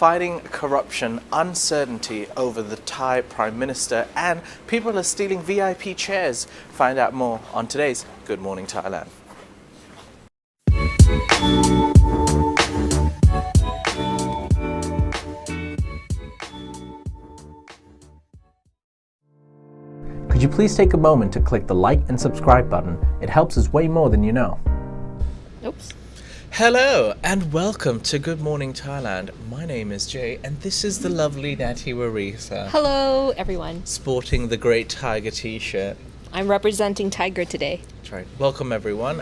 fighting corruption, uncertainty over the Thai Prime Minister, and people are stealing VIP chairs. Find out more on today's Good Morning Thailand. Could you please take a moment to click the like and subscribe button? It helps us way more than you know. Oops. Hello and welcome to Good Morning Thailand. My name is Jay and this is the lovely Natty Warisa. Hello, everyone. Sporting the great Thaiger t-shirt. I'm representing Thaiger today. That's right. Welcome everyone.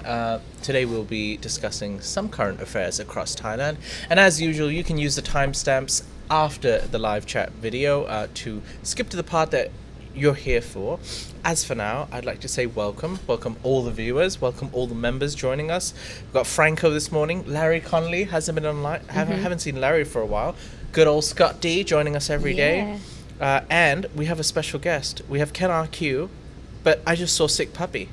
Today we'll be discussing some current affairs across Thailand. And as usual, you can use the timestamps after the live chat video to skip to the part that you're here for. As for now, I'd like to say welcome all the viewers, welcome all the members joining us. We've got Franco this morning. Larry Connolly hasn't been online. Haven't seen Larry for a while. Good old Scott D joining us every day. And we have a special guest. We have Ken RQ, but I just saw Sick Puppy.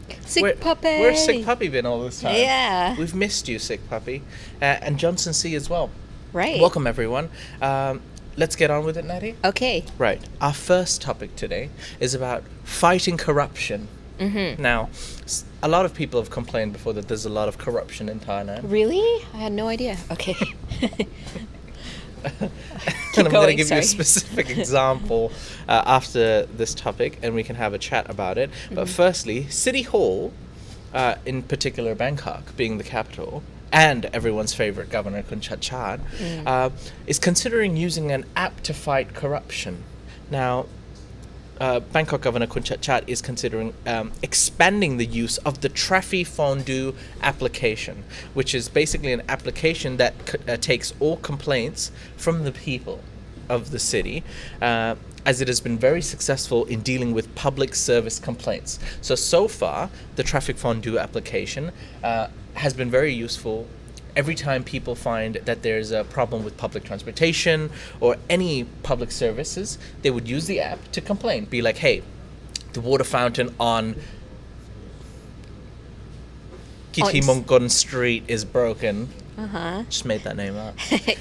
Puppy. Where's Sick Puppy been all this time? Yeah. We've missed you, Sick Puppy. And Johnson C as well. Right. Welcome everyone. Let's get on with it, Natty. Okay. Right. Our first topic today is about fighting corruption. Now, a lot of people have complained before that there's a lot of corruption in Thailand. Really? I had no idea. Okay. And I'm going to give you a specific example after this topic, and we can have a chat about it. But firstly, City Hall, in particular Bangkok, being the capital, and everyone's favorite governor, Kanchana, is considering using an app to fight corruption. Now, Bangkok Governor Kanchana is considering expanding the use of the Traffic Fondue application, which is basically an application that takes all complaints from the people of the city, as it has been very successful in dealing with public service complaints. So far, the Traffic Fondue application has been very useful. Every time people find that there's a problem with public transportation or any public services, they would use the app to complain. Be like, hey, the water fountain on Kitimongkon Street is broken. Just made that name up.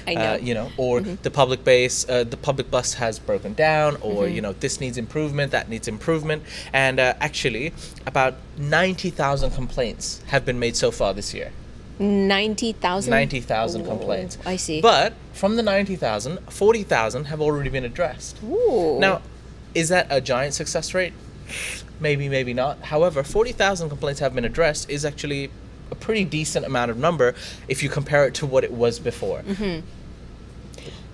I know. Or the public bus has broken down, or this needs improvement, that needs improvement. And actually, about 90,000 complaints have been made so far this year. 90,000? 90,000 complaints. I see. But from the 90,000, 40,000 have already been addressed. Ooh. Now, is that a giant success rate? Maybe, maybe not. However, 40,000 complaints have been addressed is actually a pretty decent amount of number if you compare it to what it was before.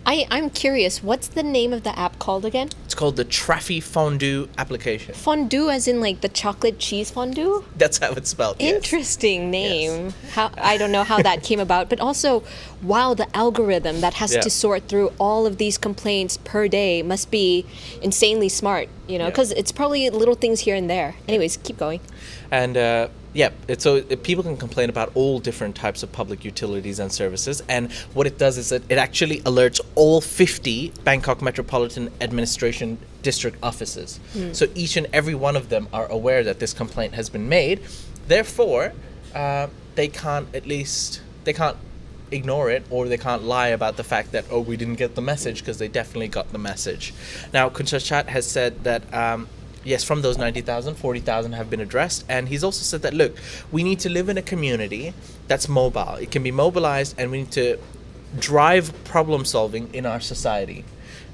I'm curious, what's the name of the app called again? It's called the Traffic Fondue application. Fondue as in like the chocolate cheese fondue? That's how it's spelled. Interesting name. How I don't know how that came about, but also, wow, the algorithm that has to sort through all of these complaints per day must be insanely smart, because it's probably little things here and there. Anyways, keep going. And people can complain about all different types of public utilities and services, and what it does is that it actually alerts all 50 Bangkok Metropolitan Administration district offices. So each and every one of them are aware that this complaint has been made. Therefore, they can't ignore it, or they can't lie about the fact that, we didn't get the message, because they definitely got the message. Now, Kanchana has said that yes, from those 90,000, 40,000 have been addressed. And he's also said that, look, we need to live in a community that's mobile. It can be mobilized, and we need to drive problem solving in our society.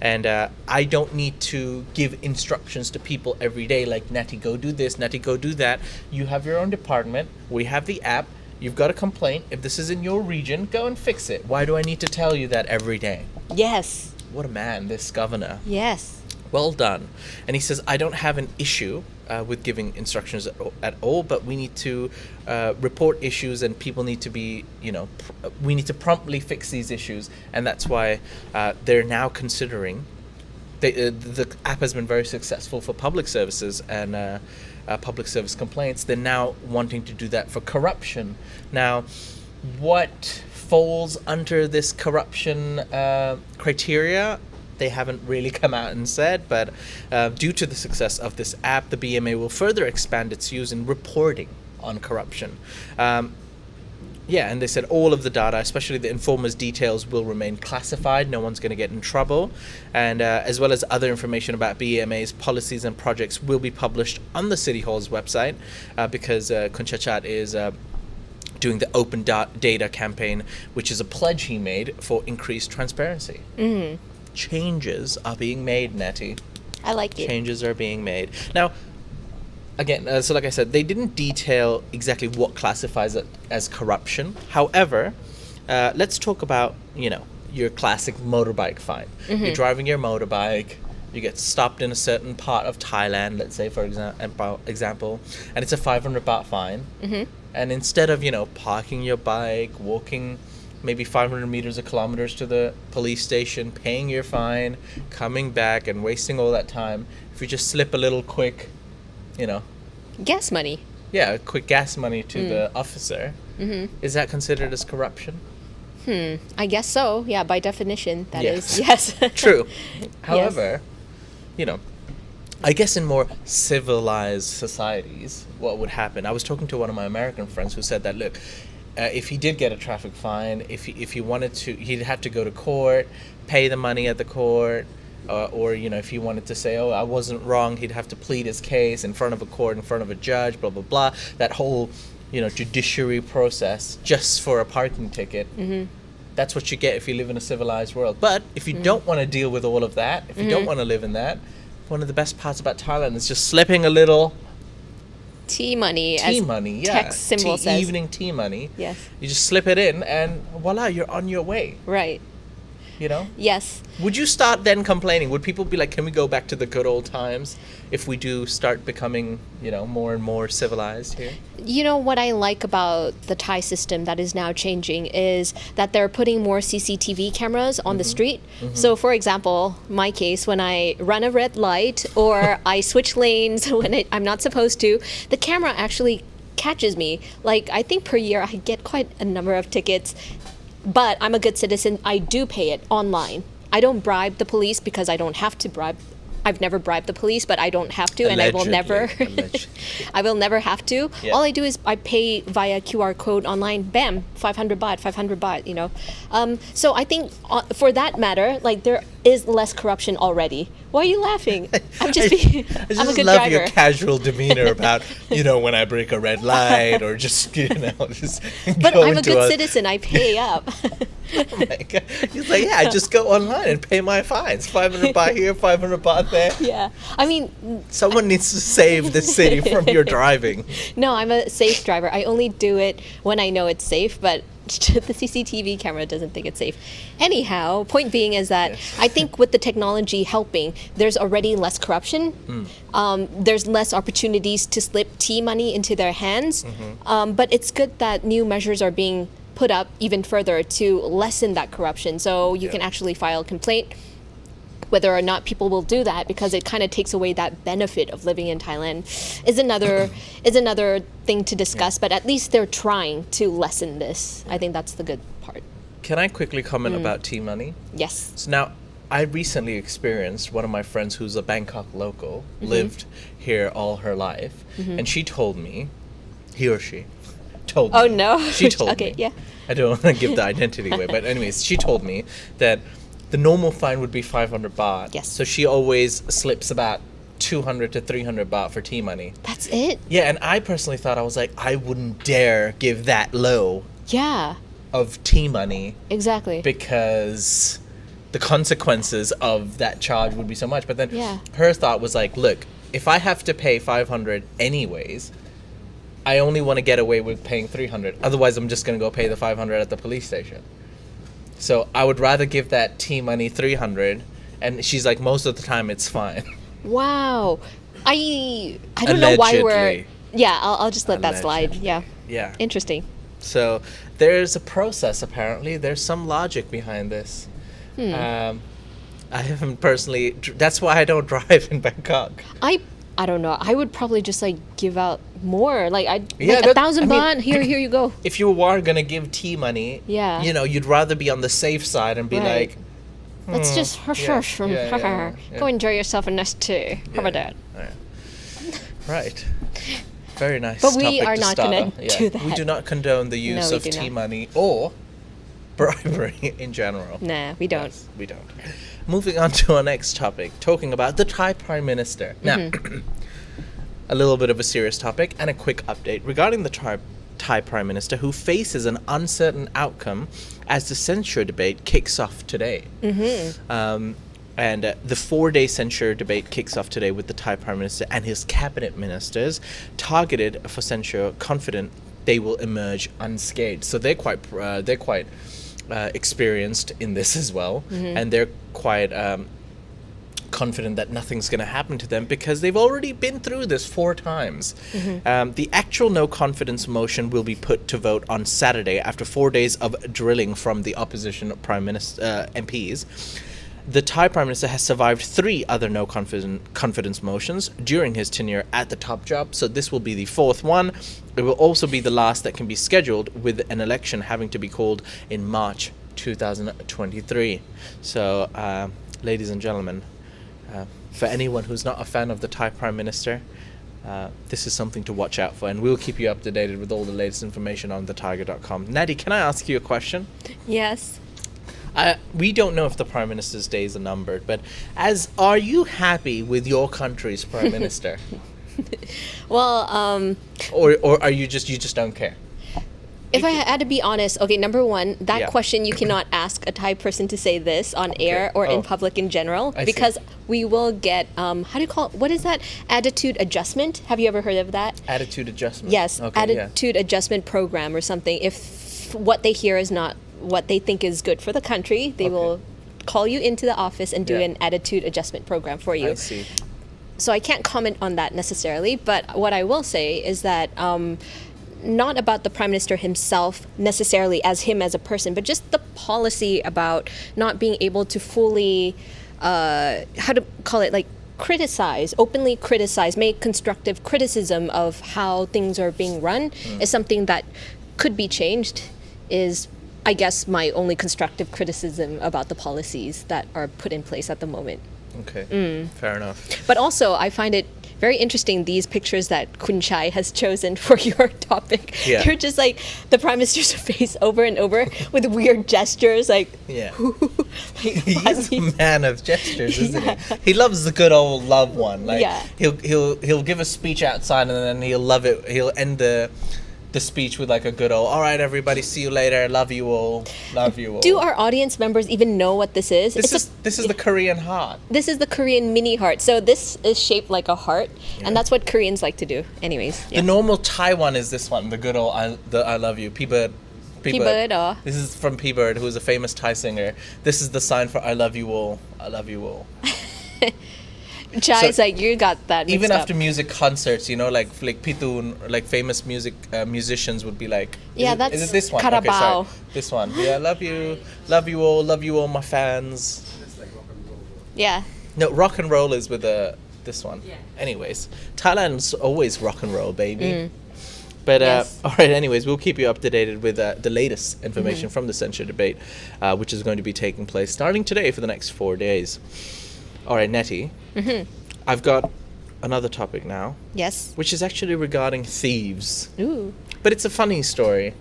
And I don't need to give instructions to people every day, like, Natty, go do this, Natty, go do that. You have your own department. We have the app. You've got a complaint. If this is in your region, go and fix it. Why do I need to tell you that every day? Yes. What a man, this governor. Yes. Well done. And he says, I don't have an issue with giving instructions at all, but we need to report issues, and people need to be, we need to promptly fix these issues. And that's why they're now considering, the app has been very successful for public services and public service complaints. They're now wanting to do that for corruption. Now, what falls under this corruption criteria? They haven't really come out and said, but due to the success of this app, the BMA will further expand its use in reporting on corruption. Yeah, and they said all of the data, especially the informer's details, will remain classified. No one's going to get in trouble. And as well as other information about BEMA's policies and projects will be published on the City Hall's website because Kunchachat is doing the open data campaign, which is a pledge he made for increased transparency. Changes are being made, Natty. I like it. Changes are being made. Now, again, so like I said, they didn't detail exactly what classifies it as corruption. However, let's talk about, your classic motorbike fine. You're driving your motorbike, you get stopped in a certain part of Thailand, let's say, for example, and it's a 500 baht fine. And instead of, parking your bike, walking maybe 500 meters or kilometers to the police station, paying your fine, coming back and wasting all that time, if you just slip a little quick, gas money. Yeah, quick gas money to the officer. Is that considered as corruption? I guess so. Yeah, by definition, that is. Yes. True. However, I guess in more civilized societies, what would happen? I was talking to one of my American friends who said that, look, if he did get a traffic fine, if he wanted to, he'd have to go to court, pay the money at the court, or if he wanted to say, I wasn't wrong, he'd have to plead his case in front of a court, in front of a judge, blah, blah, blah. That whole, judiciary process just for a parking ticket. That's what you get if you live in a civilized world. But if you don't want to deal with all of that, if you don't want to live in that, one of the best parts about Thailand is just slipping a little tea money, text symbol says. Evening tea money. Yes. You just slip it in and voila, you're on your way. Right. Yes. Would you start then complaining? Would people be like, can we go back to the good old times if we do start becoming, more and more civilized here? What I like about the Thai system that is now changing is that they're putting more CCTV cameras on the street. So, for example, my case, when I run a red light or I switch lanes when I'm not supposed to, the camera actually catches me. Like, I think per year I get quite a number of tickets. But I'm a good citizen. I do pay it online. I don't bribe the police because I don't have to bribe. I've never bribed the police, but I don't have to, and I will never. I will never have to. Yeah. All I do is I pay via QR code online. Bam, 500 baht. So I think for that matter, like there is less corruption already. Why are you laughing? I'm just being. I'm a good love driver. Your casual demeanor about when I break a red light or just just. But I'm a good citizen. I pay up. Oh my God. He's like, I just go online and pay my fines. 500 baht here, 500 baht there. Yeah. I mean, someone needs to save the city from your driving. No, I'm a safe driver. I only do it when I know it's safe, but the CCTV camera doesn't think it's safe. Anyhow, point being is that I think with the technology helping, there's already less corruption. There's less opportunities to slip tea money into their hands. But it's good that new measures are being put up even further to lessen that corruption. So you can actually file a complaint. Whether or not people will do that, because it kind of takes away that benefit of living in Thailand, is another thing to discuss. But at least they're trying to lessen this. I think that's the good part. Can I quickly comment about tea money? Yes. So now, I recently experienced one of my friends who's a Bangkok local, lived here all her life, and she told me, he or she told me. Oh no. She told me. Okay, yeah. I don't want to give the identity away, but anyways, she told me that the normal fine would be 500 baht. Yes. So she always slips about 200 to 300 baht for tea money. That's it? Yeah, and I personally thought, I was like, I wouldn't dare give that low of tea money. Exactly. Because the consequences of that charge would be so much. But then her thought was like, look, if I have to pay 500 anyways, I only want to get away with paying 300. Otherwise, I'm just going to go pay the 500 at the police station. So I would rather give that tea money 300, and she's like, most of the time it's fine. Wow, I don't know why we're. Yeah, I'll just let that slide. Yeah. Yeah. Interesting. So there's a process. Apparently, there's some logic behind this. I haven't personally. That's why I don't drive in Bangkok. I don't know. I would probably just give out more. Like 1,000 baht. Here you go. If you were gonna give tea money, you'd rather be on the safe side and be like, let's just go enjoy yourself a nice tea. How about that? Right. Very nice. But we topic are to not start going on. to do that. We do not condone the use No, we of do tea not. money or bribery in general. Nah, we don't. Yes, we don't. Moving on to our next topic, talking about the Thai Prime Minister. Now, a little bit of a serious topic and a quick update regarding the Thai Prime Minister, who faces an uncertain outcome as the censure debate kicks off today. And the 4-day censure debate kicks off today with the Thai Prime Minister and his cabinet ministers targeted for censure, confident they will emerge unscathed. So they're quite experienced in this as well, and they're quite confident that nothing's going to happen to them because they've already been through this 4 times. The actual no confidence motion will be put to vote on Saturday after 4 days of drilling from the opposition prime minister MPs. The Thai Prime Minister has survived 3 other no confidence motions during his tenure at the top job, so this will be the 4th one. It will also be the last that can be scheduled, with an election having to be called in March 2023. So, ladies and gentlemen, for anyone who's not a fan of the Thai Prime Minister, this is something to watch out for, and we'll keep you up to date with all the latest information on thetiger.com. Natty, can I ask you a question? Yes. We don't know if the Prime Minister's days are numbered, but are you happy with your country's Prime Minister? Well, or are you just don't care? if I had to be honest, okay, number one, that Yeah. question you cannot ask a Thai person to say this on air or Oh. in public in general, I see. because we will get how do you call it? What is that? Attitude adjustment? Have you ever heard of that? Attitude adjustment. Yes, Okay, yeah. attitude adjustment program or something. If what they hear is not what they think is good for the country, they Okay. will call you into the office and do Yeah. an attitude adjustment program for you. I see. So I can't comment on that necessarily, but what I will say is that not about the Prime Minister himself necessarily as him as a person, but just the policy about not being able to fully, how to call it, like openly criticize, make constructive criticism of how things are being run is something that could be changed, is I guess my only constructive criticism about the policies that are put in place at the moment. Okay. Fair enough. But also, I find it very interesting, these pictures that Kun Chai has chosen for your topic. Yeah. They're just like the Prime Minister's face over and over with weird gestures, like, Yeah. like He's a man of gestures, isn't he? He loves the good old love one. Like Yeah. he'll give a speech outside and then he'll love it. He'll end the speech with like a good old, all right, everybody, see you later. Love you all. Love you all. Do our audience members even know what this is? This is the Korean heart. This is the Korean mini heart. So this is shaped like a heart, and that's what Koreans like to do. Anyways, yeah. The normal Thai one is this one, the good old I love you. P-Bird. P-Bird, oh. This is from P-Bird, who is a famous Thai singer. This is the sign for I love you all. I love you all. Chai's So like, you got that mixed Even up. after music concerts, you know, like Pitoon, like famous music musicians would be like, Yeah, is that's it this one? Carabao. Okay, sorry. This one. Yeah, love you all, my fans. Yeah. No, rock and roll is with this one. Yeah. Anyways, Thailand's always rock and roll, baby. But Yes. all right. Anyways, we'll keep you up to date with the latest information from the censure debate, which is going to be taking place starting today for the next 4 days. All right, Nettie. I've got another topic now, Yes. which is actually regarding thieves. Ooh. But it's a funny story,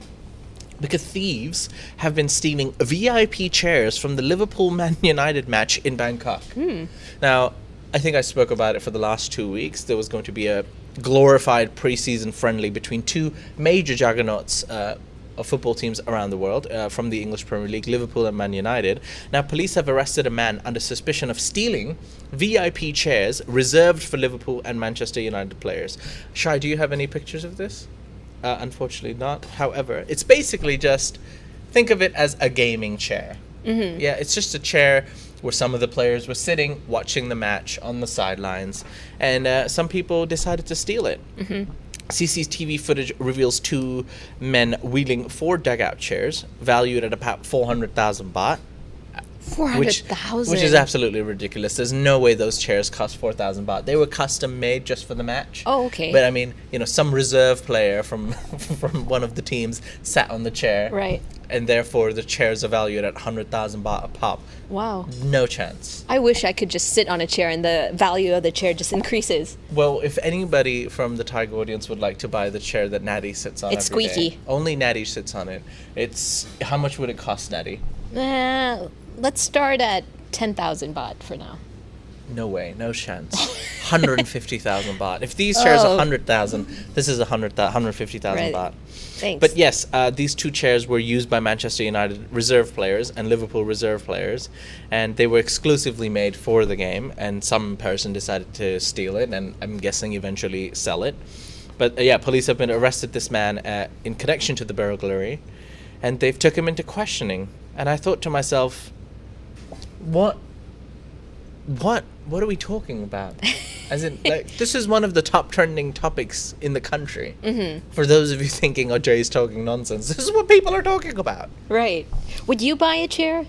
because thieves have been stealing VIP chairs from the Liverpool Man United match in Bangkok. Now, I think I spoke about it for the last 2 weeks. There was going to be a glorified pre-season friendly between two major juggernauts of football teams around the world from the English Premier League, Liverpool and Man United. Now, police have arrested a man under suspicion of stealing VIP chairs reserved for Liverpool and Manchester United players. Shai, do you have any pictures of this? Unfortunately not. However, it's basically just, think of it as a gaming chair. Yeah, it's just a chair where some of the players were sitting watching the match on the sidelines, and some people decided to steal it. CCTV footage reveals two men wheeling 4 dugout chairs valued at about 400,000 baht. 400,000. Which is absolutely ridiculous. There's no way those chairs cost 4,000 baht. They were custom made just for the match. Oh, okay. But I mean, you know, some reserve player from from one of the teams sat on the chair. Right. and therefore the chairs are valued at 100,000 baht a pop. Wow. No chance. I wish I could just sit on a chair and the value of the chair just increases. Well, if anybody from the Thaiger audience would like to buy the chair that Natty sits on, it's every squeaky. Day, only Natty sits on it. How much would it cost, Natty? Let's start at 10,000 baht for now. No way, no chance. 150,000 baht. If these chairs are 100,000, this is 150,000 baht. Thanks. But yes, these two chairs were used by Manchester United reserve players and Liverpool reserve players, and they were exclusively made for the game, and some person decided to steal it, and I'm guessing eventually sell it. But yeah, police have been arrested this man in connection to the burglary, and they've took him into questioning. And I thought to myself, what are we talking about? As in, like, this is one of the top trending topics in the country. Mm-hmm. For those of you thinking, oh, Jay's talking nonsense, this is what people are talking about. Right. Would you buy a chair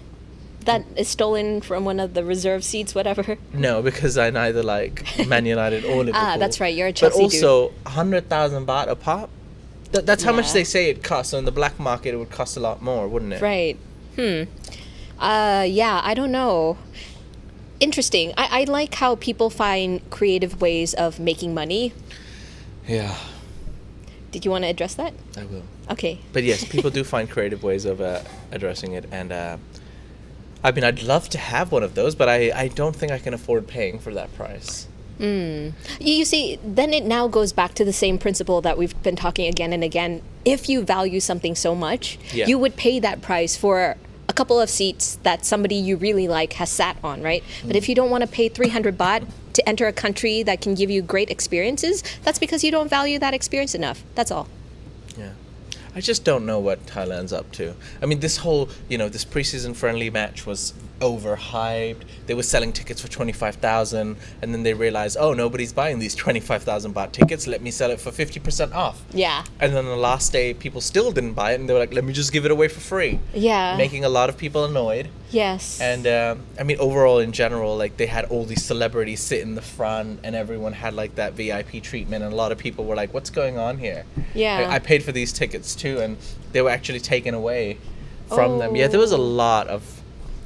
that is stolen from one of the reserve seats, whatever? No, because I neither like Man United or Liverpool. That's right, you're a Chelsea dude. But also, 100,000 baht a pop? That's how much they say it costs. So in the black market, it would cost a lot more, wouldn't it? Right. Yeah, I don't know. Interesting. I like how people find creative ways of making money. Yeah. Did you want to address that? I will. Okay. But yes, people do find creative ways of addressing it. And I mean, I'd love to have one of those, but I don't think I can afford paying for that price. You see, then it now goes back to the same principle that we've been talking again and again. If you value something so much, you would pay that price for a couple of seats that somebody you really like has sat on, right? But if you don't want to pay 300 baht to enter a country that can give you great experiences, that's because you don't value that experience enough. That's all. Yeah. I just don't know what Thailand's up to. I mean, this whole, this preseason friendly match was overhyped. They were selling tickets for 25,000, and then they realized, oh, nobody's buying these 25,000 baht tickets. Let me sell it for 50% off. Yeah. And then the last day, people still didn't buy it, and they were like, let me just give it away for free. Yeah. Making a lot of people annoyed. Yes. And I mean, overall, in general, like, they had all these celebrities sit in the front, and everyone had like that VIP treatment, and a lot of people were like, what's going on here? Yeah. I paid for these tickets too, and they were actually taken away from them. Yeah, there was a lot of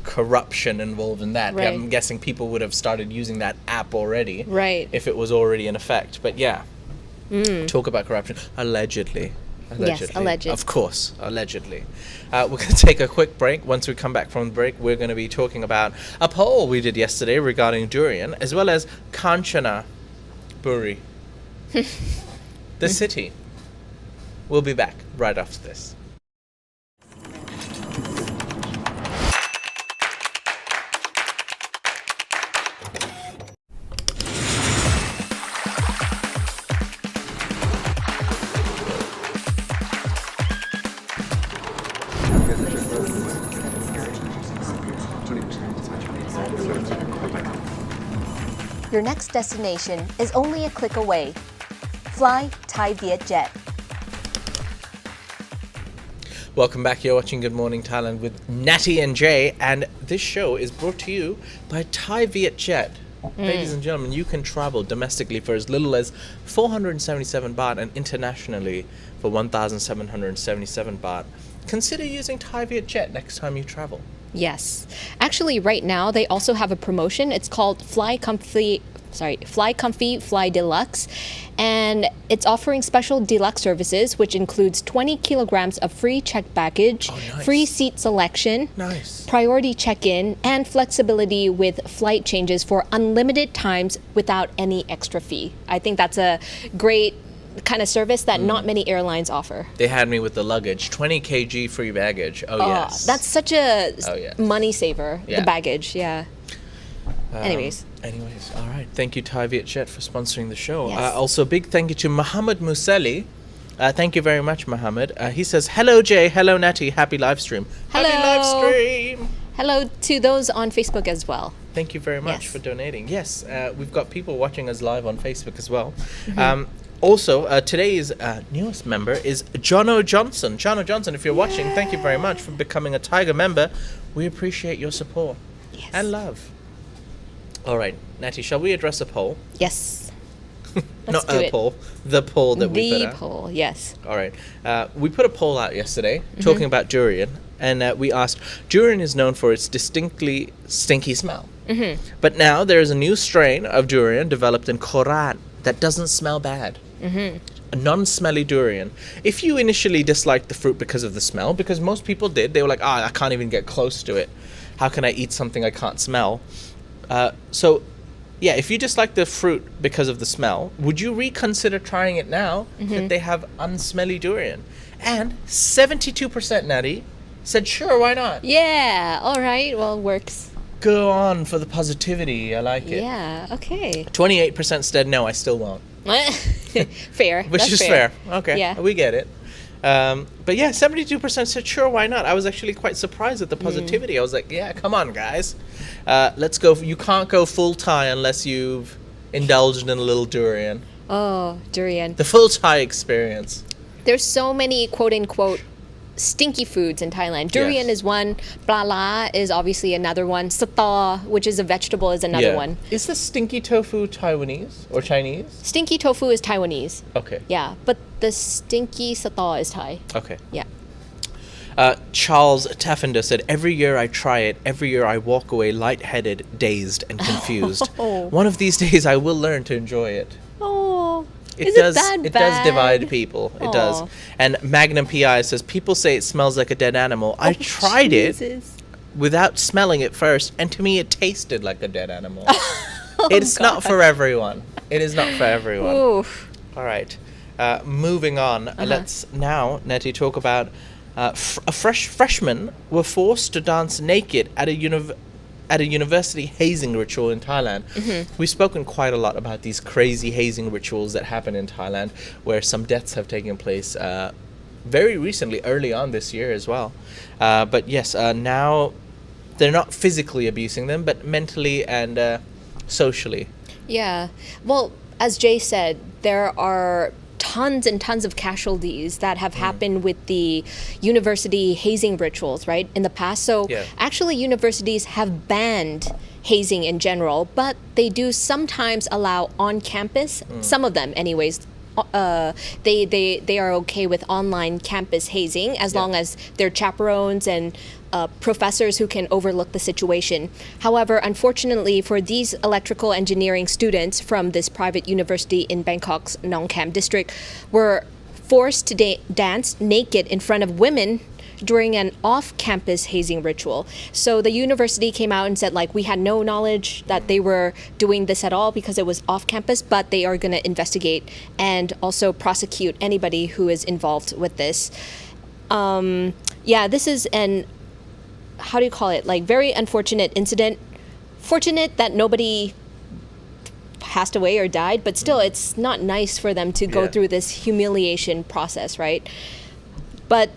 corruption involved in that. Right. I'm guessing people would have started using that app already. Right. If it was already in effect. But yeah, talk about corruption. Allegedly. Yes, alleged. Of course, allegedly. We're going to take a quick break. Once we come back from the break, we're going to be talking about a poll we did yesterday regarding Durian, as well as Kanchana Buri, the city. We'll be back right after this. Your next destination is only a click away. Fly Thai Vietjet. Welcome back. You're watching Good Morning Thailand with Natty and Jay, and this show is brought to you by Thai Vietjet. Ladies and gentlemen, you can travel domestically for as little as 477 baht and internationally for 1,777 baht. Consider using Thai Vietjet next time you travel. Yes. Actually, right now, they also have a promotion. It's called Fly Comfy, Fly Deluxe. And it's offering special deluxe services, which includes 20 kilograms of free checked baggage, free seat selection, priority check-in, and flexibility with flight changes for unlimited times without any extra fee. I think that's a great kind of service that not many airlines offer. They had me with the luggage, 20 kg free baggage. Oh, yes. That's such a money saver, the baggage, Anyways, all right. Thank you, Thai Vietjet, for sponsoring the show. Yes. Also, big thank you to Mohammed Museli. Thank you very much, Mohammed. He says, hello, Jay. Hello, Natty. Happy live stream. Hello. Happy live stream. Hello to those on Facebook as well. Thank you very much for donating. Yes, we've got people watching us live on Facebook as well. Also, today's newest member is Jono Johnson. Jono Johnson, if you're watching, thank you very much for becoming a Thaiger member. We appreciate your support and love. All right, Natty, shall we address a poll? Yes. Not a poll, the poll that we put out. The poll, yes. All right. We put a poll out yesterday talking about Durian. And we asked, durian is known for its distinctly stinky smell. But now there is a new strain of durian developed in Korat that doesn't smell bad. A non-smelly durian. If you initially disliked the fruit because of the smell, because most people did, they were like, I can't even get close to it. How can I eat something I can't smell? So, yeah, if you dislike the fruit because of the smell, would you reconsider trying it now that they have unsmelly durian? And 72%, Natty, said, sure, why not? Yeah, all right, well, works. Go on for the positivity. I like it. Yeah, okay. 28% said, no, I still won't. Fair. Which is fair. Okay, yeah. We get it. But yeah, 72% said, sure, why not? I was actually quite surprised at the positivity. I was like, yeah, come on, guys. Let's go. You can't go full Thai unless you've indulged in a little durian. Oh, durian. The full Thai experience. There's so many quote-unquote stinky foods in Thailand. Durian is one. Pla la is obviously another one. Sataw, which is a vegetable, is another one. Is the stinky tofu Taiwanese or Chinese? Stinky tofu is Taiwanese. Okay. Yeah, but the stinky sataw is Thai. Okay. Yeah. Charles Taffender said, every year I try it, every year I walk away lightheaded, dazed, and confused. One of these days I will learn to enjoy it. Oh, It does divide people. It does. And Magnum PI says, people say it smells like a dead animal. I tried it without smelling it first, and to me it tasted like a dead animal. It's not for everyone. It is not for everyone. Oof. All right. Moving on. Let's now, Nettie, talk about freshmen were forced to dance naked at a university hazing ritual in Thailand. We've spoken quite a lot about these crazy hazing rituals that happen in Thailand, where some deaths have taken place very recently, early on this year as well. But yes, now they're not physically abusing them, but mentally and socially. Yeah. Well, as Jay said, there are tons and tons of casualties that have happened with the university hazing rituals, right, in the past. So actually universities have banned hazing in general, but they do sometimes allow on campus, some of them anyways, they are okay with online campus hazing as long as they're chaperones and professors who can overlook the situation. However, unfortunately for these electrical engineering students from this private university in Bangkok's Nong Kham district were forced to dance naked in front of women during an off-campus hazing ritual. So the university came out and said, like, we had no knowledge that they were doing this at all because it was off-campus, but they are going to investigate and also prosecute anybody who is involved with this. This is an, how do you call it, like, very unfortunate incident. Fortunate that nobody passed away or died, but still it's not nice for them to go through this humiliation process, right? But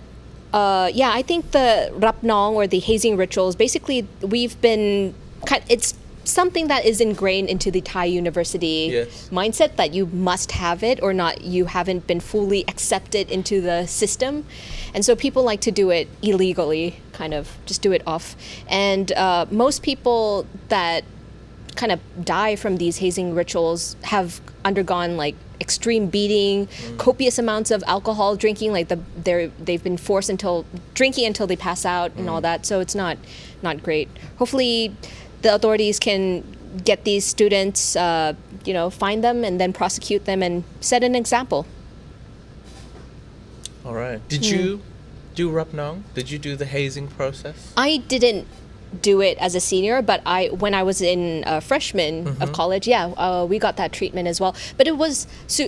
I think the Rap Nong or the hazing rituals, basically it's something that is ingrained into the Thai university mindset that you must have it or not, you haven't been fully accepted into the system. And so people like to do it illegally, kind of just do it off. And most people that kind of die from these hazing rituals have undergone like extreme beating, copious amounts of alcohol drinking, like they've been forced drinking until they pass out and all that. So it's not great. Hopefully the authorities can get these students, find them and then prosecute them and set an example. All right. Did you do Rap Nong? Did you do the hazing process? I didn't do it as a senior, but when I was in freshman of college, we got that treatment as well. But it was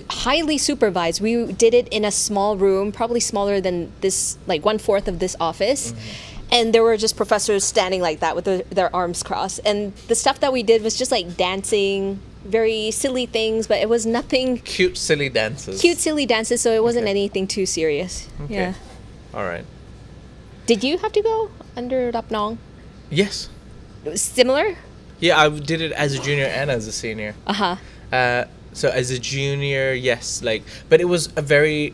highly supervised. We did it in a small room, probably smaller than this, like 1/4 of this office. And there were just professors standing like that with their arms crossed. And the stuff that we did was just like dancing, very silly things, but it was nothing. Cute, silly dances. So it wasn't anything too serious. Okay. Yeah. All right. Did you have to go under Rap Nong? Yes. It was similar? Yeah, I did it as a junior and as a senior. So as a junior, yes, but it was a very.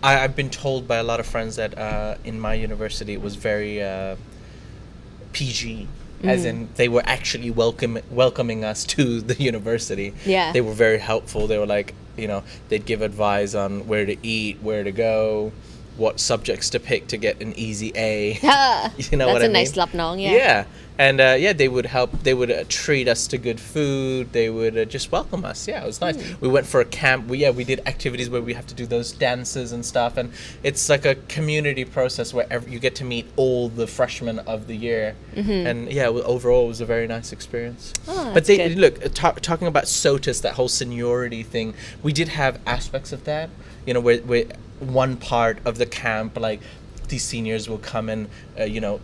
I've been told by a lot of friends that in my university it was very PG, as in they were actually welcoming us to the university. Yeah. They were very helpful. They were like, they'd give advice on where to eat, where to go. what subjects to pick to get an easy A. You know what I mean? That's a nice lap nong, yeah. Yeah. And they would help. They would treat us to good food. They would just welcome us. Yeah, it was nice. We went for a camp. We did activities where we have to do those dances and stuff. And it's like a community process where you get to meet all the freshmen of the year. And overall, it was a very nice experience. Oh, but good. look, talking about SOTUS, that whole seniority thing, we did have aspects of that. Where one part of the camp, like, these seniors will come and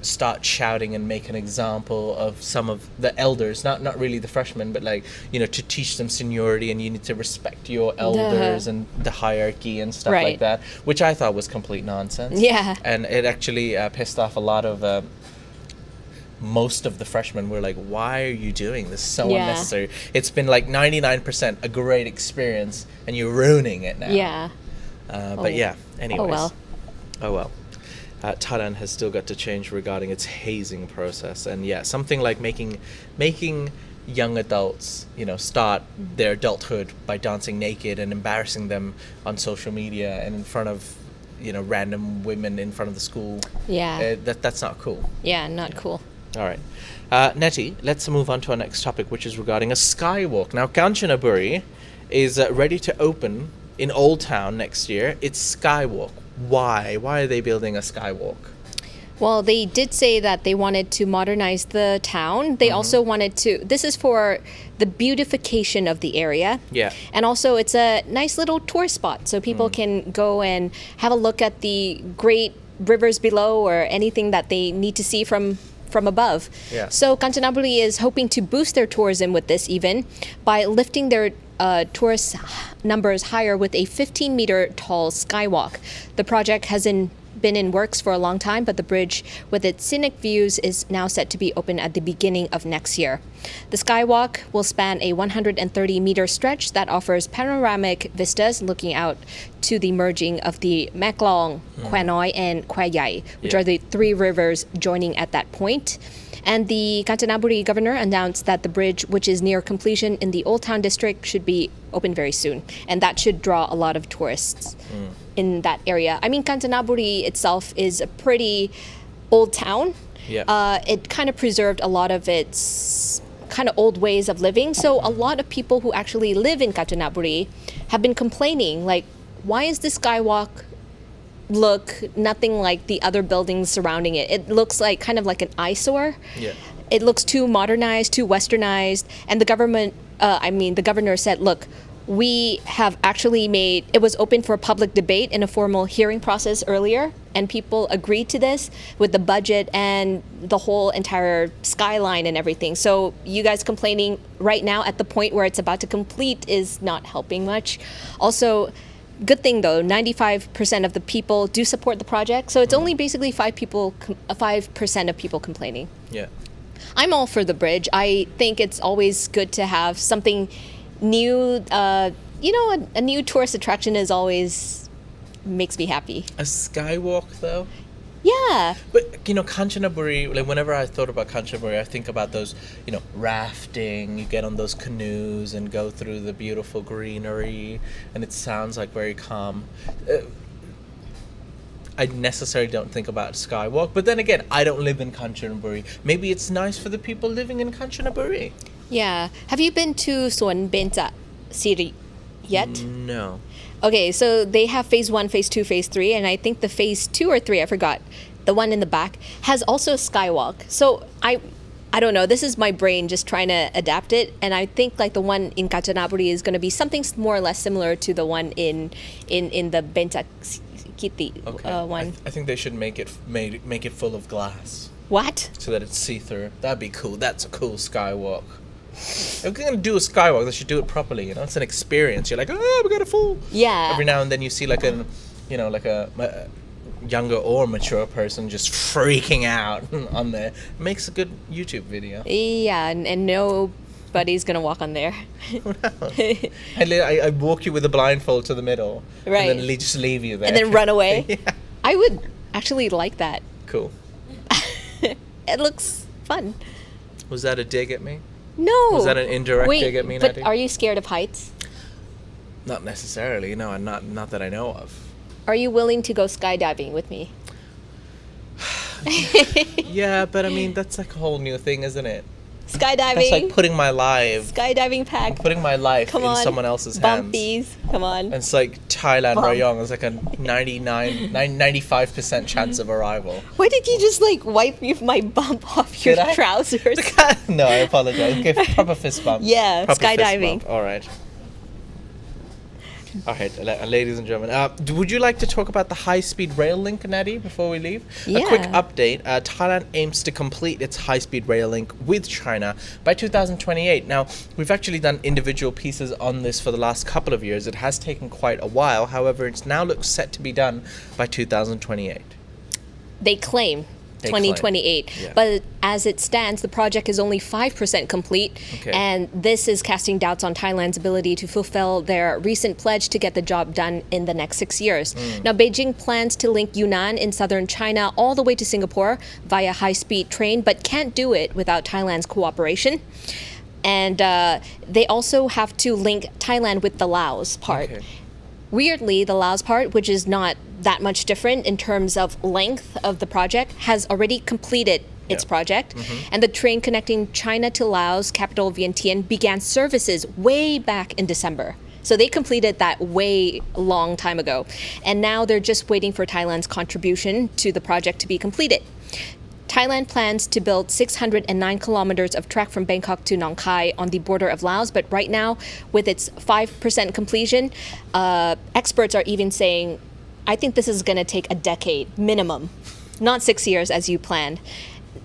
start shouting and make an example of some of the elders, not really the freshmen, but like to teach them seniority, and you need to respect your elders and the hierarchy and stuff like that, which I thought was complete nonsense. Yeah. And it actually pissed off a lot of most of the freshmen. Were like, why are you doing this? So unnecessary. It's been like 99% a great experience and you're ruining it now. Yeah. But yeah, anyways. Oh well. Thailand has still got to change regarding its hazing process, and something like making young adults start their adulthood by dancing naked and embarrassing them on social media and in front of random women in front of the school. That's not cool. Not cool. All right, Nettie, let's move on to our next topic, which is regarding a skywalk. Now, Kanchana Buri is ready to open in Old Town next year. It's skywalk. Why are they building a skywalk? Well, they did say that they wanted to modernize the town. They also wanted to, this is for the beautification of the area. Yeah. And also it's a nice little tour spot, so people can go and have a look at the great rivers below or anything that they need to see from above. Yeah. So Kanchana Buri is hoping to boost their tourism with this, even by lifting their tourist numbers higher with a 15-meter tall skywalk. The project has been in works for a long time, but the bridge with its scenic views is now set to be open at the beginning of next year. The skywalk will span a 130-meter stretch that offers panoramic vistas looking out to the merging of the Meklong, Khoi Noi, and Khoi Yai, which are the three rivers joining at that point. And the Kanchana Buri governor announced that the bridge, which is near completion in the Old Town district, should be open very soon. And that should draw a lot of tourists in that area. I mean, Kanchana Buri itself is a pretty old town. Yeah. It kind of preserved a lot of its kind of old ways of living. So a lot of people who actually live in Kanchana Buri have been complaining, like, why is this skywalk look nothing like the other buildings surrounding it? It looks like kind of like an eyesore. Yeah. It looks too modernized, too westernized. And the governor said, look, we have actually it was open for public debate in a formal hearing process earlier, and people agreed to this with the budget and the whole entire skyline and everything. So you guys complaining right now at the point where it's about to complete is not helping much. Also, good thing though, 95% of the people do support the project, so it's only basically 5% of people complaining. Yeah. I'm all for the bridge. I think it's always good to have something new. A new tourist attraction is always makes me happy. A skywalk, though? Yeah. But, Kanchana Buri, like, whenever I thought about Kanchana Buri, I think about those, rafting, you get on those canoes and go through the beautiful greenery, and it sounds like very calm. I necessarily don't think about skywalk, but then again, I don't live in Kanchana Buri. Maybe it's nice for the people living in Kanchana Buri. Yeah. Have you been to Suan Benja Siri yet? No. Okay, so they have phase 1, phase 2, phase 3, and I think the phase 2 or 3, I forgot, the one in the back, has also a skywalk. So I don't know, this is my brain just trying to adapt it, and I think like the one in Kanchana Buri is going to be something more or less similar to the one in the Benja Kiti one. I think they should make it full of glass. What? So that it's see-through. That'd be cool. That's a cool skywalk. If we're going to do a skywalk, they should do it properly, It's an experience. You're like, we got a full... Yeah. Every now and then you see like a younger or mature person just freaking out on there. Makes a good YouTube video. Yeah, and nobody's going to walk on there. I walk you with a blindfold to the middle. Right. And then just leave you there. And then run away. Yeah. I would actually like that. Cool. It looks fun. Was that a dig at me? No. Was that an indirect dig at me, but Natty? Are you scared of heights? Not necessarily, no, not that I know of. Are you willing to go skydiving with me? Yeah, but I mean, that's like a whole new thing, isn't it? Skydiving. That's like putting my life. Skydiving pack. Putting my life in someone else's hands. Bumpies. Come on. And it's like Thailand Rayong is like a 95% chance of arrival. Why did you just like wipe my bump off your trousers? No, I apologize. Okay, proper fist bump. Yeah, proper skydiving. Fist bump. All right. All right, ladies and gentlemen. Would you like to talk about the high-speed rail link, Nadie, before we leave? Yeah. A quick update. Thailand aims to complete its high-speed rail link with China by 2028. Now, we've actually done individual pieces on this for the last couple of years. It has taken quite a while. However, it now looks set to be done by 2028. They claim 2028. Yeah. But as it stands, the project is only 5% complete. Okay. And this is casting doubts on Thailand's ability to fulfill their recent pledge to get the job done in the next 6 years. Now, Beijing plans to link Yunnan in southern China all the way to Singapore via high-speed train, but can't do it without Thailand's cooperation. And they also have to link Thailand with the Laos part. Okay. Weirdly, the Laos part, which is not that much different in terms of length of the project, has already completed its project. And the train connecting China to Laos, capital Vientiane, began services way back in December. So they completed that way long time ago. And now they're just waiting for Thailand's contribution to the project to be completed. Thailand plans to build 609 kilometers of track from Bangkok to Nong Khai on the border of Laos, but right now, with its 5% completion, experts are even saying, I think this is going to take a decade minimum, not 6 years as you planned.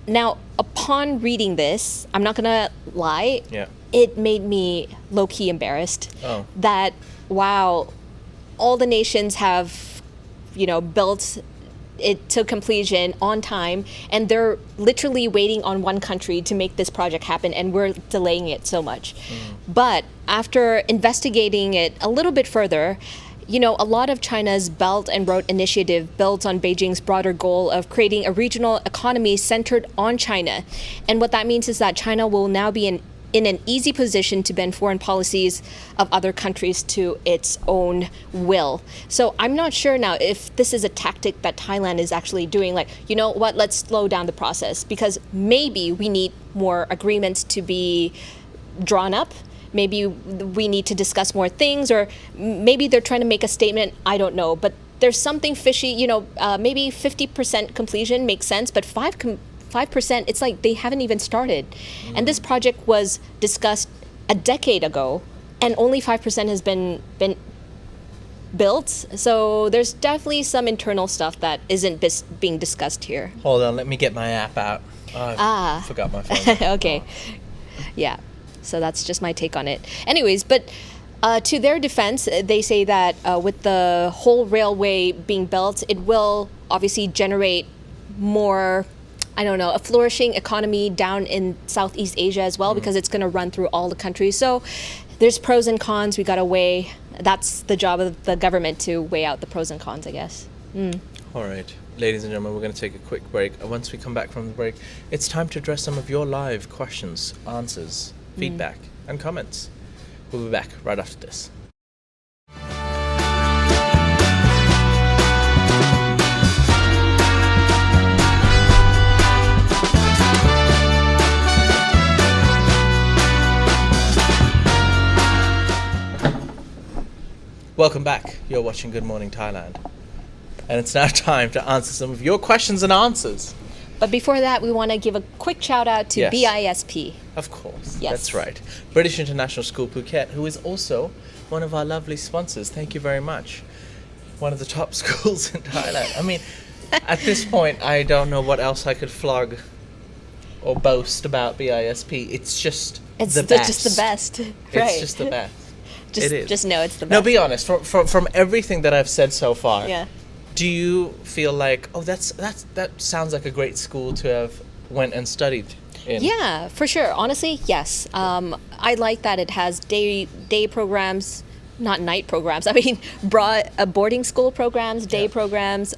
Now, upon reading this, I'm not going to lie, it made me low-key embarrassed that, wow, all the nations have, built it to completion on time, and they're literally waiting on one country to make this project happen, and we're delaying it so much. But after investigating it a little bit further, a lot of China's Belt and Road Initiative builds on Beijing's broader goal of creating a regional economy centered on China. And what that means is that China will now be in an easy position to bend foreign policies of other countries to its own will. So I'm not sure now if this is a tactic that Thailand is actually doing, like, let's slow down the process, because maybe we need more agreements to be drawn up. Maybe we need to discuss more things, or maybe they're trying to make a statement. I don't know, but there's something fishy. Maybe 50% completion makes sense, but 5%, it's like they haven't even started. And this project was discussed a decade ago, and only 5% has been built. So there's definitely some internal stuff that isn't being discussed here. Hold on, let me get my app out. I forgot my phone. Okay. Yeah. So that's just my take on it. Anyways, but to their defense, they say that with the whole railway being built, it will obviously generate more, a flourishing economy down in Southeast Asia as well, because it's going to run through all the countries. So there's pros and cons. We got to weigh. That's the job of the government, to weigh out the pros and cons, I guess. All right. Ladies and gentlemen, we're going to take a quick break. Once we come back from the break, it's time to address some of your live questions, answers, feedback, and comments. We'll be back right after this. Welcome back. You're watching Good Morning Thailand. And it's now time to answer some of your questions and answers. But before that, we want to give a quick shout out to BISP. Of course. Yes. That's right. British International School Phuket, who is also one of our lovely sponsors. Thank you very much. One of the top schools in Thailand. I mean, at this point, I don't know what else I could flog or boast about BISP. It's just the best. It's just the best. Right. It's just the best. Just know it's the best. No, be honest. From everything that I've said so far, do you feel like, that sounds like a great school to have went and studied in? Yeah, for sure. Honestly, yes. I like that it has day programs, not night programs. I mean, boarding school programs, day programs.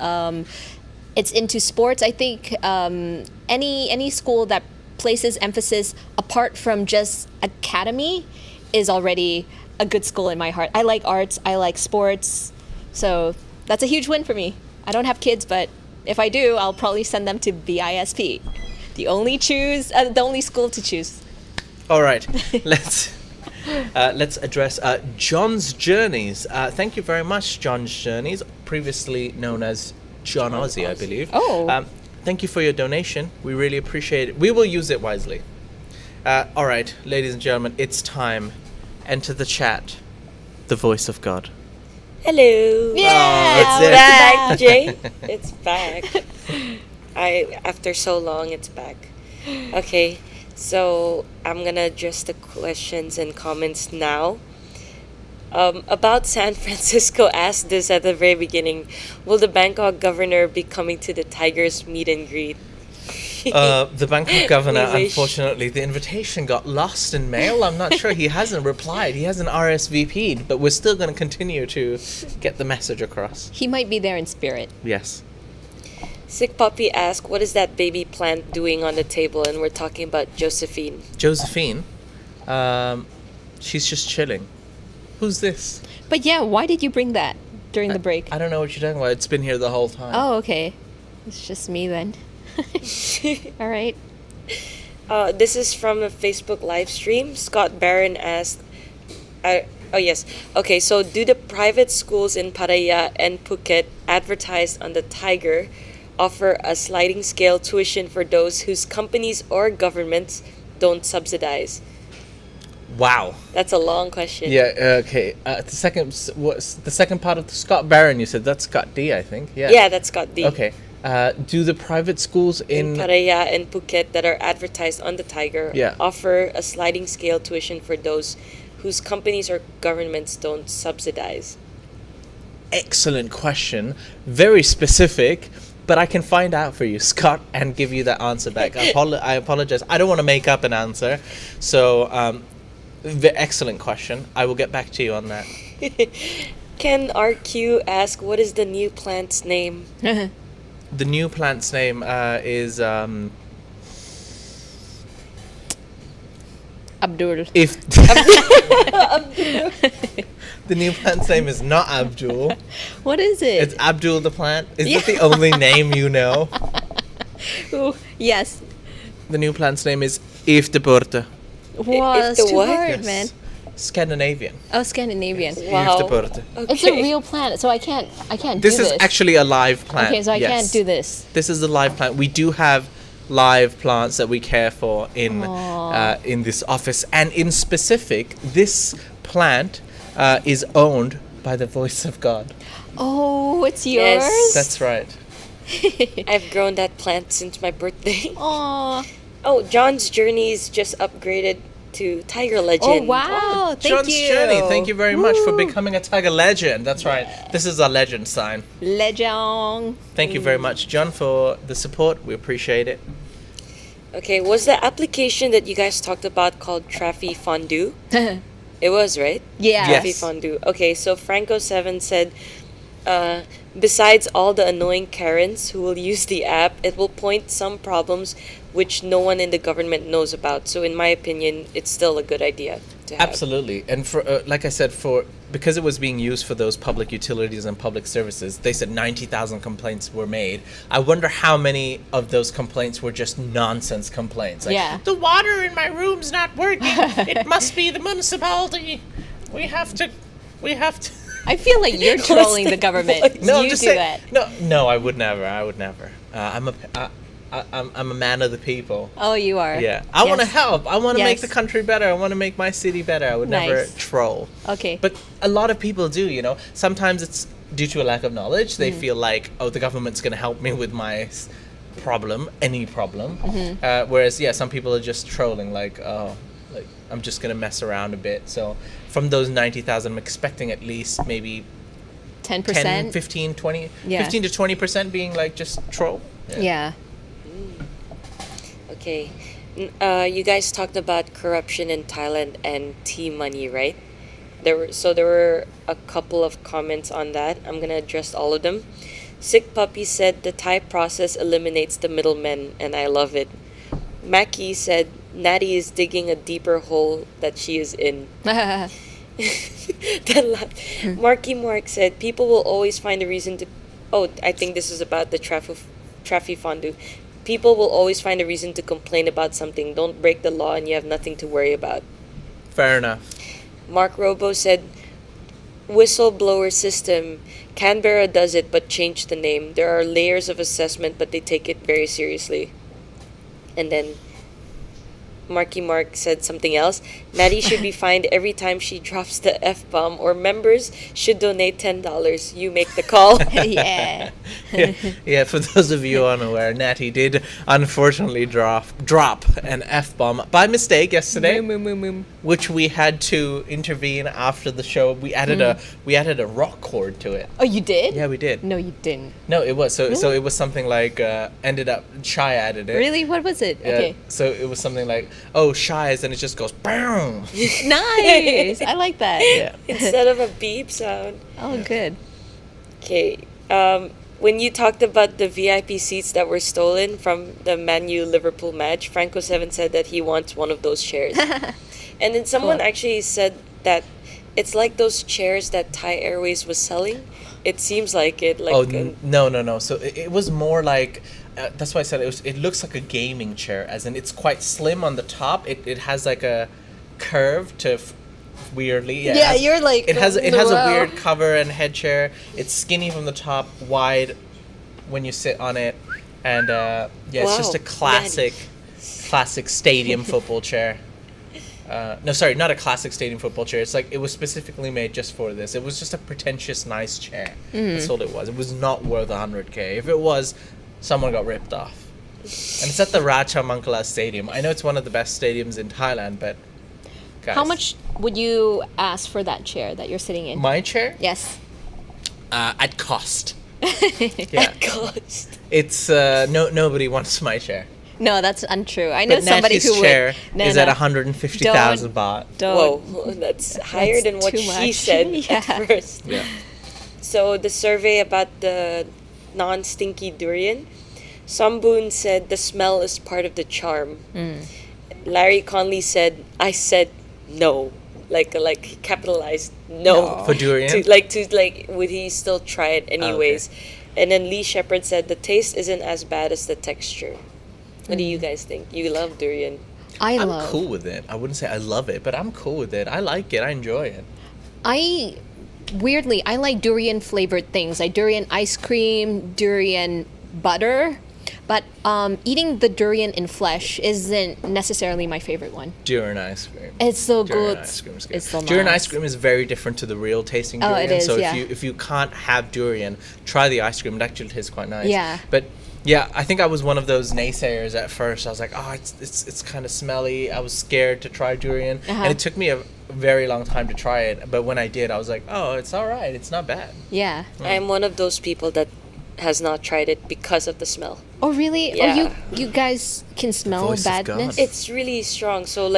It's into sports. I think any school that places emphasis apart from just academy is already a good school in my heart. I like arts. I like sports. So That's a huge win for me. I don't have kids, but if I do, I'll probably send them to BISP. The only school to choose. All right, let's address John's Journeys. Thank you very much, John's Journeys, previously known as John Aussie, I believe. Oh. Thank you for your donation. We really appreciate it. We will use it wisely. All right, ladies and gentlemen, it's time. Enter the chat. The voice of God. Hello. Yeah, it's It's it. back, Jay. It's back. After so long, it's back. Okay, so I'm gonna address the questions and comments now. About San Francisco, asked this at the very beginning. Will the Bangkok governor be coming to the Tigers meet and greet? The Bangkok governor, We wish. unfortunately, the invitation got lost in mail. I'm not sure. He hasn't replied. He hasn't RSVP'd, but we're still going to continue to get the message across. He might be there in spirit. Yes. Sick Puppy asked, what is that baby plant doing on the table? And we're talking about Josephine. Josephine, she's just chilling. Who's this? But yeah, why did you bring that during the break? I don't know what you're talking about. It's been here the whole time. Oh, okay. It's just me then. All right. This is from a Facebook live stream. Scott Barron asked, oh yes, okay, so do the private schools in Pattaya and Phuket advertised on the Thaiger offer a sliding scale tuition for those whose companies or governments don't subsidize? Wow. That's a long question. Yeah. Okay. What's the second part of the Scott Barron? You said that's Scott D, I think. Yeah. Yeah, that's Scott D. Okay. Do the private schools In Pattaya and Phuket that are advertised on the Tiger Yeah. offer a sliding scale tuition for those whose companies or governments don't subsidize? Excellent question. Very specific, but I can find out for you, Scott, and give you that answer back. I apologize. I don't want to make up an answer. So, excellent question. I will get back to you on that. Ken RQ asked, what is the new plant's name? The new plant's name is Abdul. if the new plant's name is not Abdul. What is it? It's Abdul the plant. Is that the only name you know? Ooh, yes. The new plant's name is If de Porte. Wow, if that's the too what? hard, man. Scandinavian. Oh, Scandinavian. Wow. If de Porte. It's a real plant, so I can't This do is this. actually a live plant. Okay, so I yes. can't do this. This is a live plant. We do have live plants that we care for in this office, and in specific, this plant is owned by the voice of God. Oh, it's yours? Yes. That's right. I've grown that plant since my birthday. Aw. Oh, John's Journeys just upgraded to Tiger Legend. Oh, wow. Thank John's you. Journey. Thank you very much for Woo. becoming a Tiger legend. That's right. This is our legend sign. Legend. Thank you very much, John, for the support. We appreciate it. Okay, was the application that you guys talked about called Traffy Fondue? It was, right? Yeah. Yes. Traffy Fondue. Okay, so Franco7 said, besides all the annoying Karens who will use the app, it will point some problems which no one in the government knows about. So in my opinion, it's still a good idea to have. Absolutely. And for like I said, because it was being used for those public utilities and public services, they said 90,000 complaints were made. I wonder how many of those complaints were just nonsense complaints. Like, Yeah. the water in my room's not working. It must be the municipality. We have to. I feel like you're trolling the government. No, you just do say, that. No, I would never. I'm a man of the people. Oh, you are. Yeah, I want to Yes. help. I want to make Yes. the country better. I want to make my city better. I would never Nice. troll. Okay. But a lot of people do, you know. Sometimes it's due to a lack of knowledge. They feel like, oh, the government's going to help me with my problem, any problem. Whereas, yeah, some people are just trolling, like, oh, like I'm just going to mess around a bit. So from those 90,000, I'm expecting at least maybe 10%. 10, 15, 20, Yeah. 15 to 20% being like just troll. Yeah. Okay. You guys talked about corruption in Thailand and tea money, right? There were a couple of comments on that. I'm gonna address all of them. Sick Puppy said the Thai process eliminates the middlemen, and I love it. Mackie said Natty is digging a deeper hole that she is in. That laugh. Marky Mark said, people will always find a reason to. Oh, I think this is about the Traffy Fondue. People will always find a reason to complain about something. Don't break the law and you have nothing to worry about. Fair enough. Mark Robo said, whistleblower system. Canberra does it, but changed the name. There are layers of assessment, but they take it very seriously. And then Marky Mark said something else. Maddie should be fined every time she drops the F-bomb, or members should donate $10. You make the call. Yeah. Yeah, for those of you unaware, Natty did unfortunately drop an F-bomb by mistake yesterday, which we had to intervene after the show. We added a rock chord to it. Oh, you did? Yeah, we did. No, you didn't. No, it was. So it was something like, ended up, Shy added it. Really? What was it? Yeah, Okay. so it was something like, oh, Shies, and it just goes, BAM! Nice. I like that. Yeah. Instead of a beep sound. Oh, good. Okay. When you talked about the VIP seats that were stolen from the Man U Liverpool match, Franco7 said that he wants one of those chairs. And then someone Cool. actually said that it's like those chairs that Thai Airways was selling. It seems like it. Like No. So it was more like, that's why I said it looks like a gaming chair, as in it's quite slim on the top. It has like a curve to weirdly. Yeah, you're like, it has a wow. weird cover and head chair. It's skinny from the top, wide when you sit on it, and it's just a Wow, classic stadium football chair. No, sorry, not a classic stadium football chair. It's like it was specifically made just for this. It was just a pretentious, nice chair. That's all it was. It was not worth 100K. If it was, someone got ripped off. And it's at the Raja Mankala Stadium. I know it's one of the best stadiums in Thailand, but guys, How much would you ask for that chair that you're sitting in? My chair? Yes. At cost. Yeah, cost. it's nobody wants my chair. No, that's untrue. I know But somebody Natty's who chair would. No, is no. at 150,000 baht. Don't. Whoa, that's higher That's than what too she much. said Yeah. at first. Yeah. So the survey about the non-stinky durian, Samboon said the smell is part of the charm. Larry Conley said, I said no. Like capitalized no. For durian? Would he still try it anyways? And then Lee Shepard said the taste isn't as bad as the texture. What do you guys think? You love durian. I'm I'm cool with it. I wouldn't say I love it, but I'm cool with it. I like it. I enjoy it. Weirdly, I like durian flavored things, like durian ice cream, durian butter. But eating the durian in flesh isn't necessarily my favorite one. Durian ice cream. It's so Durian good. ice cream is good. It's so Durian nice. ice cream is very different to the real tasting Oh, durian. it is, so yeah. if you can't have durian, try the ice cream. It actually tastes quite nice. Yeah. But yeah, I think I was one of those naysayers at first. I was like, oh, it's kind of smelly. I was scared to try durian, and it took me a very long time to try it. But when I did, I was like, oh, it's all right. It's not bad. Yeah. I'm one of those people that has not tried it because of the smell. Oh, really? Yeah. Oh, you guys can smell Voice of badness? God. It's really strong. So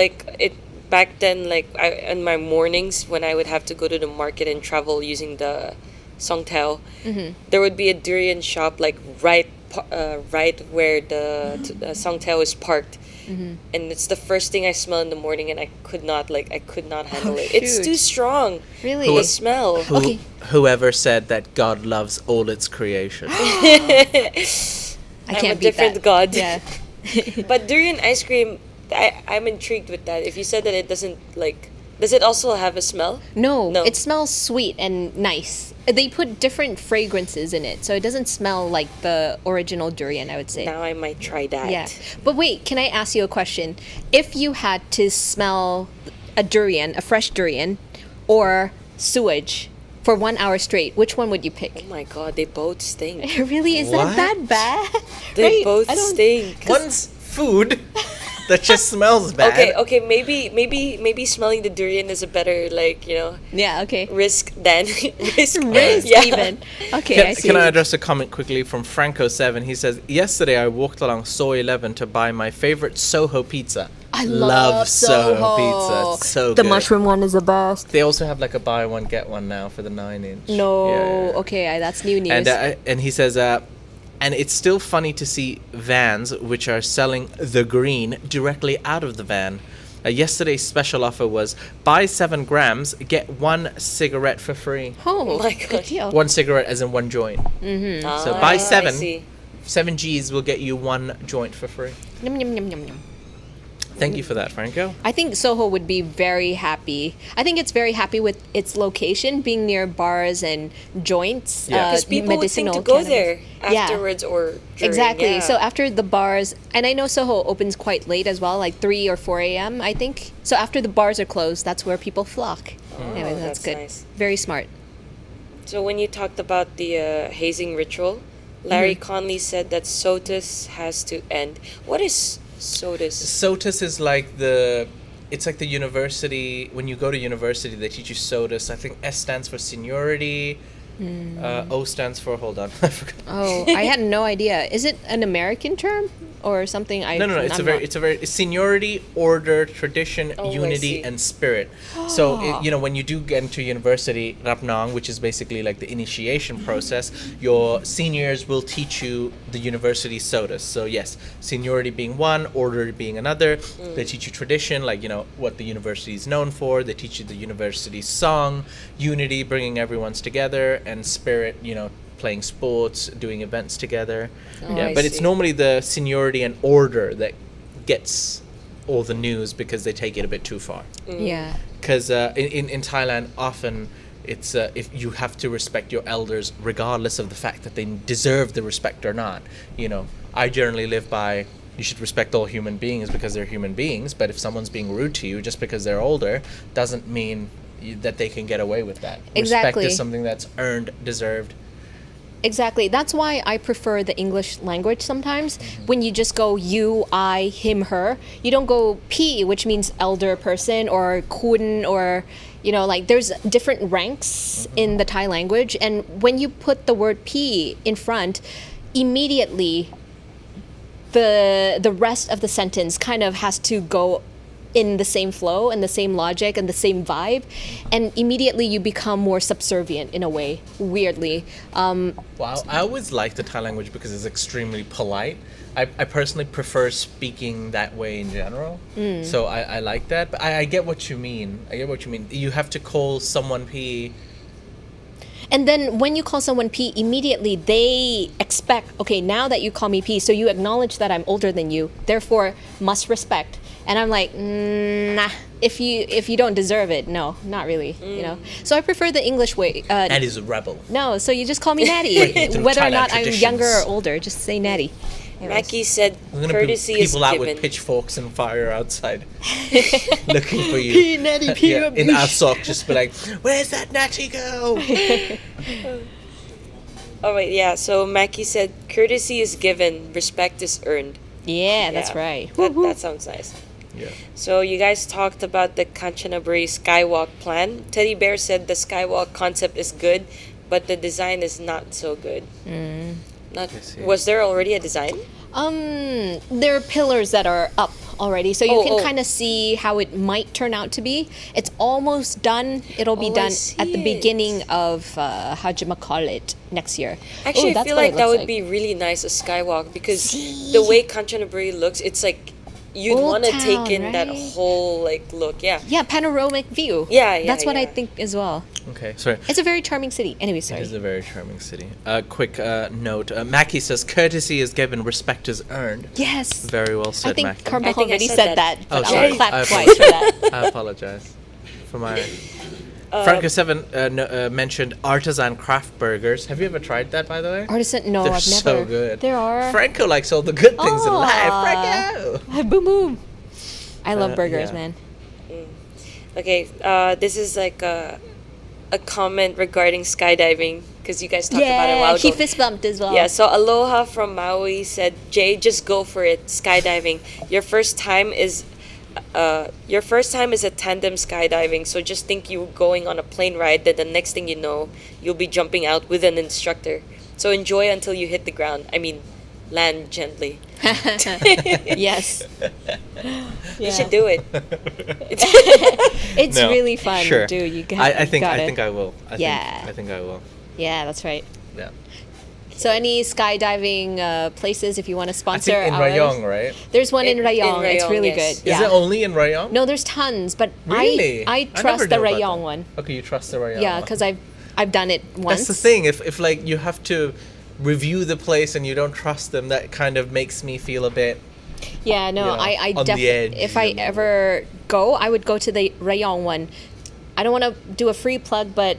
back then, in my mornings when I would have to go to the market and travel using the Songthaew, there would be a durian shop right where the Songthaew is parked. And it's the first thing I smell in the morning, and I could not handle it. It's shoot. too strong. Really? The smell. Okay. Whoever said that God loves all its creation? I I'm can't a beat different that. god. Yeah. But durian ice cream, I'm intrigued with that. If you said that it doesn't does it also have a smell? No, No. it smells sweet and nice. They put different fragrances in it, so it doesn't smell like the original durian, I would say. Now I might try that. Yeah. But wait, can I ask you a question? If you had to smell a fresh durian, or sewage for 1 hour straight, which one would you pick? Oh my god, they both stink. Really? Is What? that bad? They Right? both I don't- stink. One's food that just smells bad. Okay, maybe smelling the durian is a better Yeah, okay. risk than risk. Risk Yeah. even. Okay, I see. Can I address a comment quickly from Franco7? He says, yesterday I walked along Soy 11 to buy my favorite Soho pizza. I love Soho. pizza. It's so The good. mushroom one is the best. They also have like a buy one get one now for the 9-inch. No, Yeah. okay, that's new news. And he says, and it's still funny to see vans which are selling the green directly out of the van. Yesterday's special offer was buy 7 grams, get 1 cigarette for free. Oh my good God. deal. 1 cigarette as in 1 joint. So buy I 7. see. 7 G's will get you 1 joint for free. Yum, yum, yum, yum, yum. Thank you for that, Franco. I think Soho would be very happy. I think it's very happy with its location being near bars and joints. Yeah. Because people would think to go cannabis. there Yeah. afterwards or during. Exactly. Yeah. So after the bars, and I know Soho opens quite late as well, like 3 or 4 a.m., I think. So after the bars are closed, that's where people flock. Anyway, that's good. nice. Very smart. So when you talked about the hazing ritual, Larry Conley said that SOTUS has to end. What is SOTUS? SOTUS is like it's like the university. When you go to university, they teach you SOTUS. I think S stands for seniority. O stands for, hold on, I forgot. Oh, I had no idea. Is it an American term or something? No. It's a very seniority, order, tradition, Oh, I unity, see. and spirit. So when you do get into university, Rapnong, which is basically like the initiation process, your seniors will teach you the university SOTUS. So yes, seniority being one, order being another. They teach you tradition, like what the university is known for. They teach you the university song, unity, bringing everyone's together, and spirit, playing sports, doing events together. I But it's see. normally the seniority and order that gets all the news because they take it a bit too far. Yeah. Because in Thailand, often it's if you have to respect your elders regardless of the fact that they deserve the respect or not. I generally live by you should respect all human beings because they're human beings. But if someone's being rude to you just because they're older, doesn't mean that they can get away with that. Exactly. Respect is something that's earned, deserved. Exactly. That's why I prefer the English language sometimes. When you just go you, I, him, her, you don't go P, which means elder person, or kun, or, like there's different ranks in the Thai language. And when you put the word P in front, immediately the rest of the sentence kind of has to go in the same flow and the same logic and the same vibe, and immediately you become more subservient in a way, weirdly. Wow, I always like the Thai language because it's extremely polite. I personally prefer speaking that way in general, so I like that. But I get what you mean. You have to call someone P. And then when you call someone P, immediately they expect, okay, now that you call me P, so you acknowledge that I'm older than you, therefore must respect. And I'm like, nah, if you don't deserve it, no, not really, So I prefer the English way. That is a rebel. No, so you just call me Natty. Through Whether or Thailand not I'm younger or traditions. older, just say Natty. Anyways. Mackie said I'm gonna courtesy put is people out given. with pitchforks and fire outside, looking for you. Natty, In Avsok, just be like, "Where's that natty go?" Oh wait, yeah. So Mackie said courtesy is given, respect is earned. Yeah, that's Yeah. right. That sounds nice. Yeah. So you guys talked about the Kanchana Buri Skywalk plan. Teddy Bear said the Skywalk concept is good, but the design is not so good. Not. I see. Was there already a design? There are pillars that are up already, so you Oh, can oh. kind of see how it might turn out to be. It's almost done. It'll be Oh, I done see at the it. beginning of it next year. Actually, Ooh, I that's feel what like it that looks would be really nice, a skywalk, because the way Kanchana Buri looks, it's like you'd Old want to town, take in that right? whole like look. Yeah. panoramic view. Yeah, That's what I yeah. think as well. Okay, sorry. It's a very charming city. Anyway, It sorry. is a very charming city. Quick note: Mackie says, "Courtesy is given, respect is earned." Yes. Very well I said, think Mackie. Carmel I think I already said said that. that, but Oh, sorry. I'll clap I twice for that. I apologize for my. Franco7 mentioned artisan craft burgers. Have you ever tried that, by the way? Artisan, no, They're I've never. so good. There are. Franco likes all the good things in life. Aw. Franco. Boom, boom. I love burgers, yeah. man. Okay. This is like a comment regarding skydiving, because you guys talked about it a while Yeah, he ago. fist bumped as well. Yeah, so Aloha from Maui said, Jay, just go for it, skydiving. Your first time is a tandem skydiving, so just think you going on a plane ride, then the next thing you know, you'll be jumping out with an instructor. So enjoy until you hit the ground. I mean, land gently. Yes. You should do it. It's No, really fun, sure. dude. You got I think got it. I will. Yeah. I think I will. Yeah, that's right. Yeah. So any skydiving places, if you want to I sponsor think in ours. Rayong, right? There's one in Rayong. It's Rayong, really yes. good. Is it only in Rayong? No, there's tons, but Really? I never trust the knew about Rayong that. one. Okay, you trust the Rayong Yeah, one. because I've done it once. That's the thing. If like you have to review the place and you don't trust them, that kind of makes me feel a bit. Yeah, no, you know, I on the edge, definitely. If I you know. ever go, I would go to the Rayong one. I don't want to do a free plug, but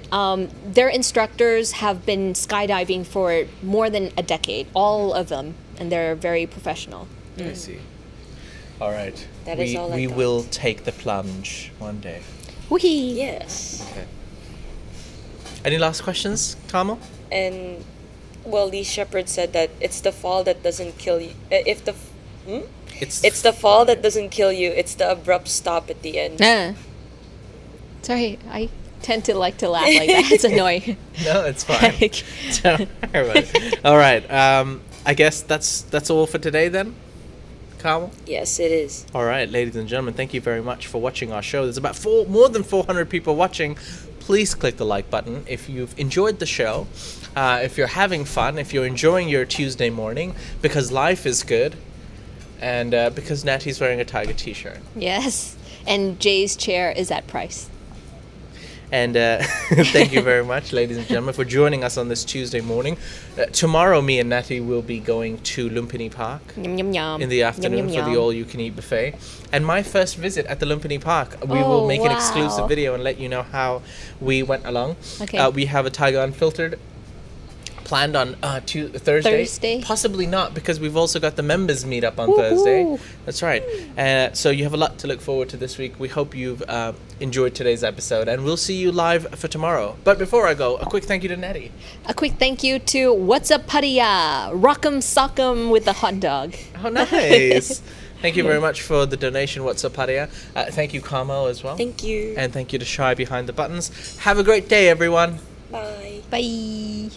their instructors have been skydiving for more than a decade, all of them, and they're very professional. I see. All right. That we is all I we got. will take the plunge one day. Whee! Yes. Okay. Any last questions, Carmel? And well, Lee Shepherd said that it's the fall that doesn't kill you. It's the fall that doesn't kill you. It's the abrupt stop at the end. Sorry, I tend to like to laugh like that. It's annoying. No, it's fine. Don't worry about it. All right. I guess that's all for today then, Carmel. Yes, it is. All right, ladies and gentlemen, thank you very much for watching our show. There's about more than 400 people watching. Please click the like button if you've enjoyed the show, if you're having fun, if you're enjoying your Tuesday morning, because life is good, and because Natty's wearing a Thaiger t-shirt. Yes, and Jay's chair is at price. And thank you very much, ladies and gentlemen, for joining us on this Tuesday morning. Tomorrow, me and Natty will be going to Lumpini Park Yum, yum, yum. in the afternoon Yum, yum, for the yum. all-you-can-eat buffet. And my first visit at the Lumpini Park. We Oh, will make an exclusive wow. video and let you know how we went along. Okay. We have a Thaiger Unfiltered planned on Thursday. Thursday? Possibly not, because we've also got the members meet up on Woohoo. Thursday. That's right. So you have a lot to look forward to this week. We hope you've enjoyed today's episode, and we'll see you live for tomorrow. But before I go, a quick thank you to Nettie. A quick thank you to What's Up Pattaya, Rock'em Sock'em with the hot dog. Oh, nice. Thank you very much for the donation, What's Up, Pattaya. Thank you, Carmel, as well. Thank you. And thank you to Shy Behind the Buttons. Have a great day, everyone. Bye. Bye.